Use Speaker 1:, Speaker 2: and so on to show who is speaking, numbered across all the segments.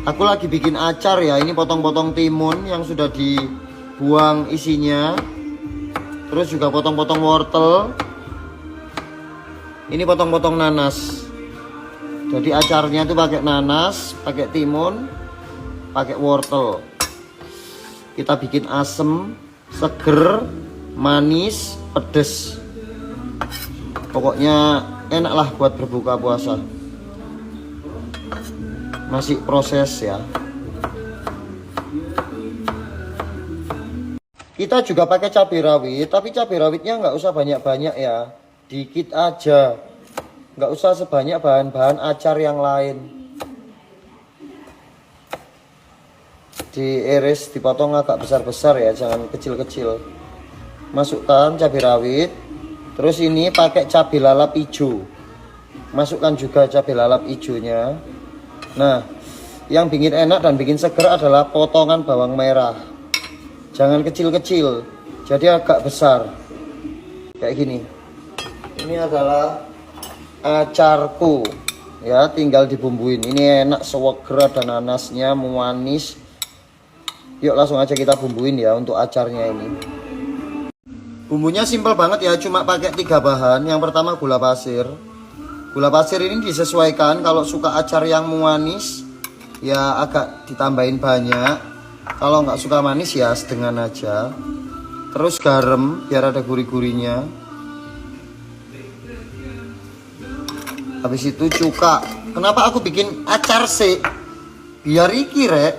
Speaker 1: Aku lagi bikin acar ya. Ini potong-potong timun yang sudah dibuang isinya. Terus juga potong-potong wortel. Ini potong-potong nanas. Jadi acarnya tuh pakai nanas, pakai timun, pakai wortel. Kita bikin asem, seger, manis, pedes. Pokoknya enak lah buat berbuka puasa. Masih proses ya. Kita juga pakai cabai rawit, tapi cabai rawitnya nggak usah banyak-banyak ya, dikit aja. Nggak usah sebanyak bahan-bahan acar yang lain. Diiris, dipotong agak besar-besar ya, jangan kecil-kecil. Masukkan cabai rawit. Terus ini pakai cabai lalap hijau. Masukkan juga cabai lalap hijaunya. Nah, yang bikin enak dan bikin seger adalah potongan bawang merah. Jangan kecil-kecil, jadi agak besar. Kayak gini. Ini adalah acarku. Ya, tinggal dibumbuin. Ini enak, seger, ada nanasnya, manis. Yuk langsung aja kita bumbuin ya untuk acarnya ini. Bumbunya simpel banget ya, cuma pakai 3 bahan. Yang pertama gula pasir. Gula pasir ini disesuaikan, kalau suka acar yang manis ya agak ditambahin banyak. Kalau nggak suka manis ya sedengan aja. Terus garam biar ada gurih-gurihnya. Habis itu cuka. Kenapa aku bikin acar sih? Biar iki rek.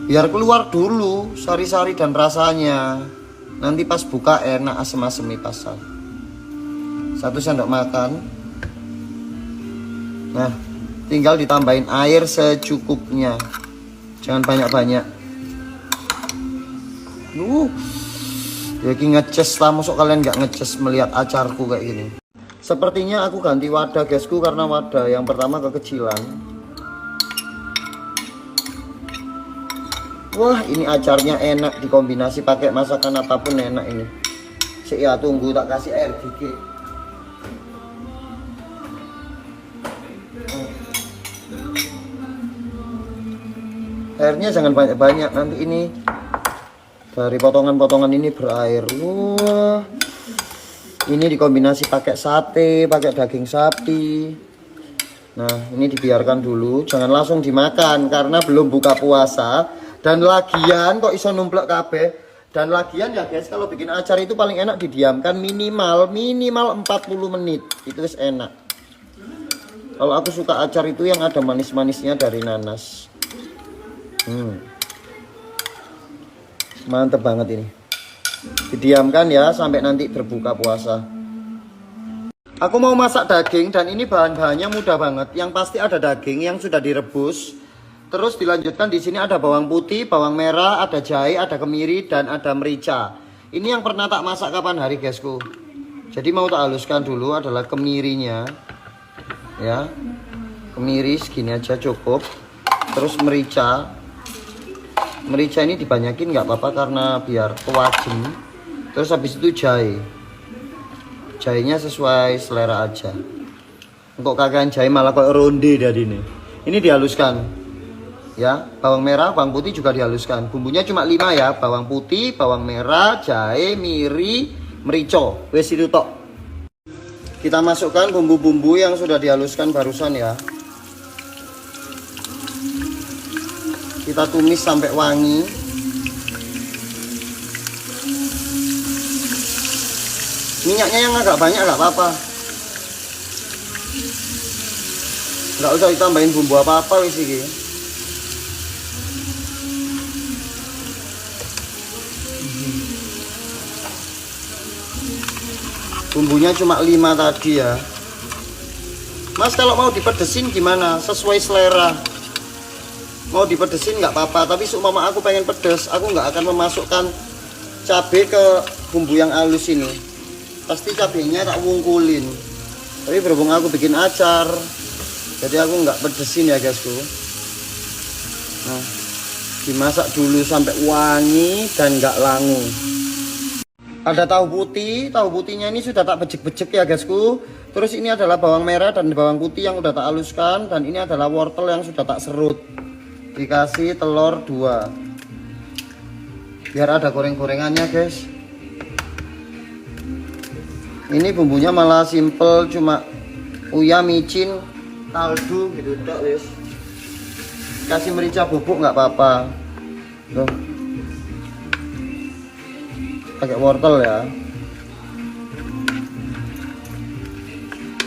Speaker 1: Biar keluar dulu sari-sari dan rasanya. Nanti pas buka enak asem-asemi pasal. 1 sendok makan. Nah, tinggal ditambahin air secukupnya. Jangan banyak-banyak. Ya ngeces lah, masuk kalian nggak ngeces melihat acarku kayak gini. Sepertinya aku ganti wadah guysku, karena wadah yang pertama kekecilan. Wah, ini acarnya enak dikombinasi pakai masakan apapun enak ini. Ya tunggu tak kasih air dikit. Airnya jangan banyak-banyak, nanti ini dari potongan-potongan ini berair. Wah, ini dikombinasi pakai sate, pakai daging sapi. Nah, ini dibiarkan dulu, jangan langsung dimakan karena belum buka puasa. Dan lagian kok iso numplek kabeh. Dan lagian ya guys, kalau bikin acar itu paling enak didiamkan minimal 40 menit. Itu wis enak. Kalau aku suka acar itu yang ada manis-manisnya dari nanas. Mantep banget ini. Didiamkan ya sampai nanti berbuka puasa. Aku mau masak daging dan ini bahan-bahannya mudah banget. Yang pasti ada daging yang sudah direbus. Terus dilanjutkan di sini ada bawang putih, bawang merah, ada jahe, ada kemiri dan ada merica. Ini yang pernah tak masak kapan hari guysku. Jadi mau tak haluskan dulu adalah kemirinya. Ya. Kemiri segini aja cukup. Terus merica. Merica ini dibanyakin nggak apa-apa karena biar kewajem. Terus habis itu jahe. Jahenya sesuai selera aja. Untuk kakain jahe malah kayak ronde dari ini. Ini dihaluskan. Ya, bawang merah, bawang putih juga dihaluskan. Bumbunya cuma 5 ya, bawang putih, bawang merah, jahe, miri, merica. Wes itu tok. Kita masukkan bumbu-bumbu yang sudah dihaluskan barusan ya. Kita tumis sampai wangi. Minyaknya yang agak banyak nggak apa-apa. Nggak usah ditambahin bumbu apa-apa wis iki. Bumbunya cuma 5 tadi ya. Mas kalau mau dipedesin gimana? Sesuai selera. Mau dipedesin nggak apa-apa, tapi seumpama aku pengen pedes, aku nggak akan memasukkan cabai ke bumbu yang halus ini. Pasti cabainya tak wungkulin. Tapi berhubung aku bikin acar, jadi aku nggak pedesin ya guysku. Nah, dimasak dulu sampai wangi dan nggak langu. Ada tahu putih, tahu putihnya ini sudah tak bejek-bejek ya guysku. Terus ini adalah bawang merah dan bawang putih yang udah tak haluskan. Dan ini adalah wortel yang sudah tak serut. Dikasih telur 2. Biar ada goreng-gorengannya guys. Ini bumbunya malah simple, cuma uyah, micin, kaldu gitu dok guys. Kasih merica bubuk nggak apa-apa. Tuh. Pakai wortel ya.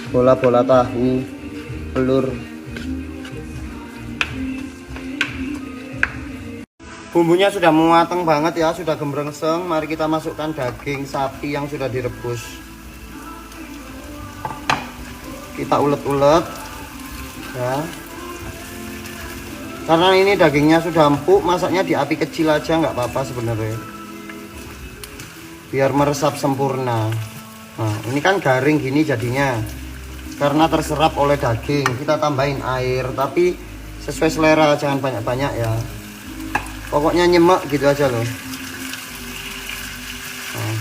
Speaker 1: Bola-bola tahu, telur. Bumbunya sudah matang banget ya, sudah gemrengseng. Mari kita masukkan daging sapi yang sudah direbus. Kita ulet-ulet ya. Karena ini dagingnya sudah empuk, masaknya di api kecil aja nggak apa-apa sebenarnya. Biar meresap sempurna. Nah, ini kan garing gini jadinya. Karena terserap oleh daging, kita tambahin air, tapi sesuai selera, jangan banyak-banyak ya. Pokoknya nyemek gitu aja loh. Nah,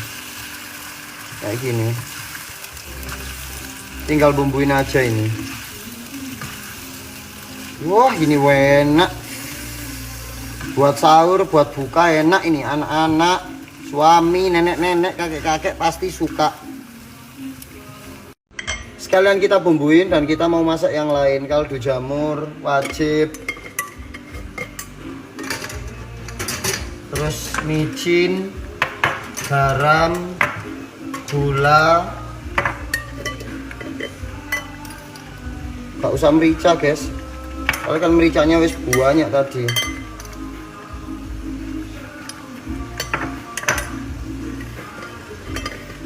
Speaker 1: kayak gini. Tinggal bumbuin aja ini. Wah, ini enak. Buat sahur, buat buka enak ini. Anak-anak, suami, nenek-nenek, kakek-kakek pasti suka. Sekalian kita bumbuin dan kita mau masak yang lain. Kaldu jamur wajib. Terus micin, garam, gula. Gak usah merica guys. Soalnya kan mericanya wis banyak tadi.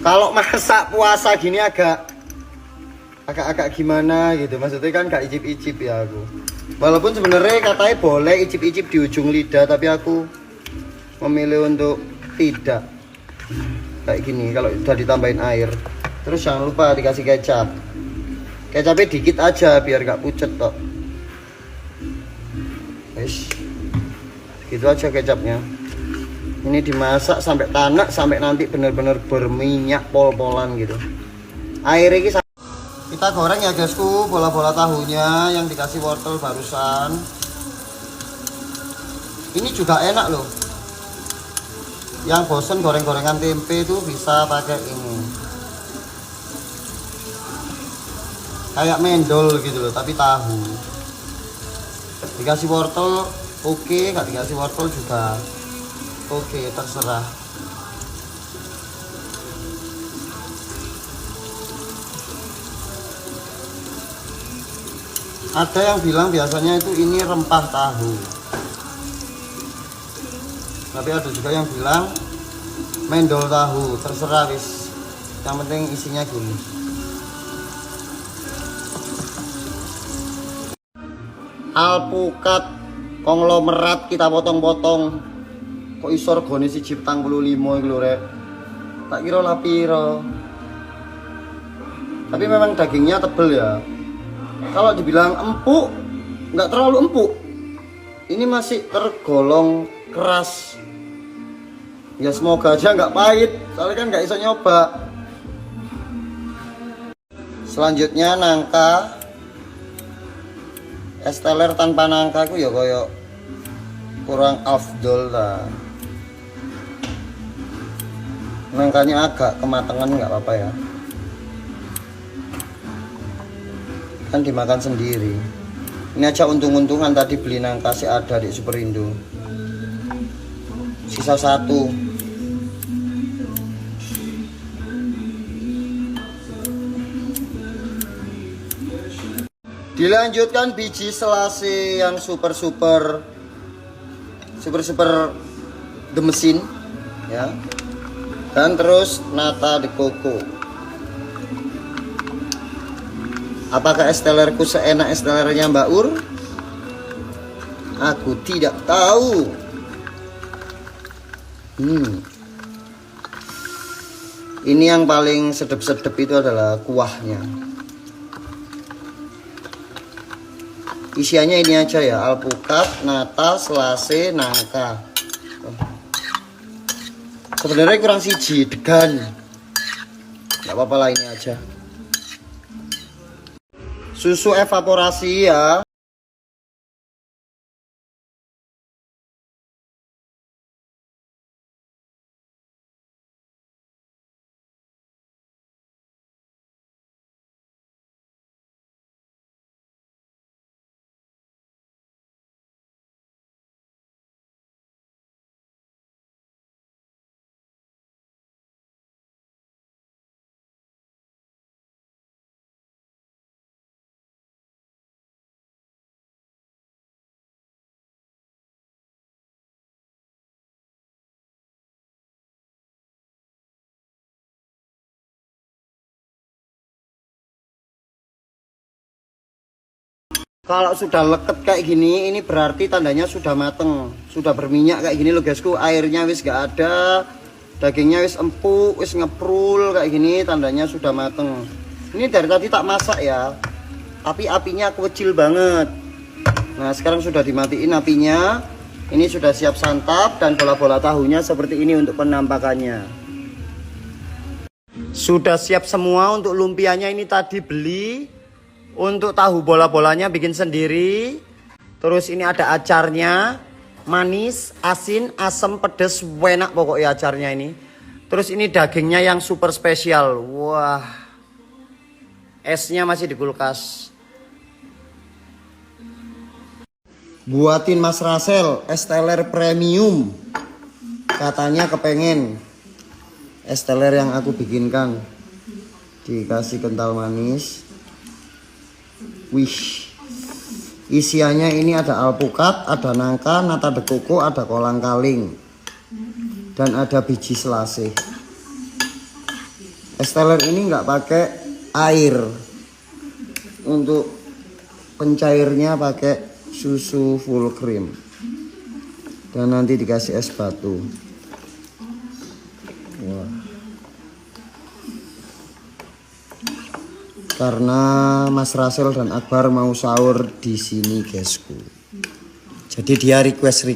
Speaker 1: Kalau masak puasa gini agak gimana gitu, maksudnya kan gak icip-icip ya aku. Walaupun sebenarnya katanya boleh icip-icip di ujung lidah, tapi aku memilih untuk tidak. Kayak gini kalau udah ditambahin air. Terus jangan lupa dikasih kecap. Kecapnya dikit aja biar gak pucet kok. Wis. Gitu aja kecapnya. Ini dimasak sampai tanak, sampai nanti bener-bener berminyak pol-polan gitu. Air ini kita goreng ya guysku, bola-bola tahunya yang dikasih wortel barusan. Ini juga enak loh. Yang bosen goreng-gorengan tempe itu bisa pakai ini. Kayak mendol gitu loh, tapi tahu. Dikasih wortel oke, nggak dikasih wortel juga oke, terserah. Ada yang bilang biasanya itu ini rempah tahu. Tapi ada juga yang bilang mendol tahu, terserah wis. Yang penting isinya gini. Alpukat konglomerat kita potong-potong. Kok iso regane siji 45 iki lho rek. Tak kira lah piro. Tapi memang dagingnya tebel ya. Kalau dibilang empuk, nggak terlalu empuk. Ini masih tergolong keras. Ya semoga aja nggak pahit, soalnya kan nggak bisa nyoba. Selanjutnya nangka. Es teler tanpa nangka aku ya koyo kurang afdol lah. Nangkanya agak kematangan nggak apa-apa ya. Kan dimakan sendiri. Ini aja untung-untungan tadi beli nangka sih ada di Superindo. Sisa 1. Dilanjutkan biji selasi yang super gemesin ya. Dan terus nata de coco. Apakah es telerku seenak es telernya Mbak Ur? Aku tidak tahu. Ini yang paling sedep-sedep itu adalah kuahnya. Isiannya ini aja ya, alpukat, nata, selase, nangka. Sebenarnya kurang siji, degan. Gak apa-apa lah, ini aja. Susu evaporasi ya. Kalau sudah leket kayak gini, ini berarti tandanya sudah mateng, sudah berminyak kayak gini loh guysku. Airnya wis gak ada, dagingnya wis empuk, wis ngeprul kayak gini, tandanya sudah mateng. Ini dari tadi tak masak ya, tapi apinya kecil banget. Nah sekarang sudah dimatiin apinya. Ini sudah siap santap dan bola-bola tahunya seperti ini untuk penampakannya. Sudah siap semua untuk lumpianya, ini tadi beli. Untuk tahu bola-bolanya bikin sendiri. Terus ini ada acarnya, manis, asin, asam, pedes, enak pokoknya acarnya ini. Terus ini dagingnya yang super spesial. Wah, esnya masih di kulkas. Buatin Mas Rasel es teler premium. Katanya kepengen es teler yang aku bikinkan. Dikasih kental manis. Wih, isiannya ini ada alpukat, ada nangka, nata de coco, ada kolang kaling, dan ada biji selasih. Es teler ini nggak pakai air, untuk pencairnya pakai susu full cream, dan nanti dikasih es batu. Wah. Karena Mas Rasel dan Akbar mau sahur di sini guysku. Jadi dia request.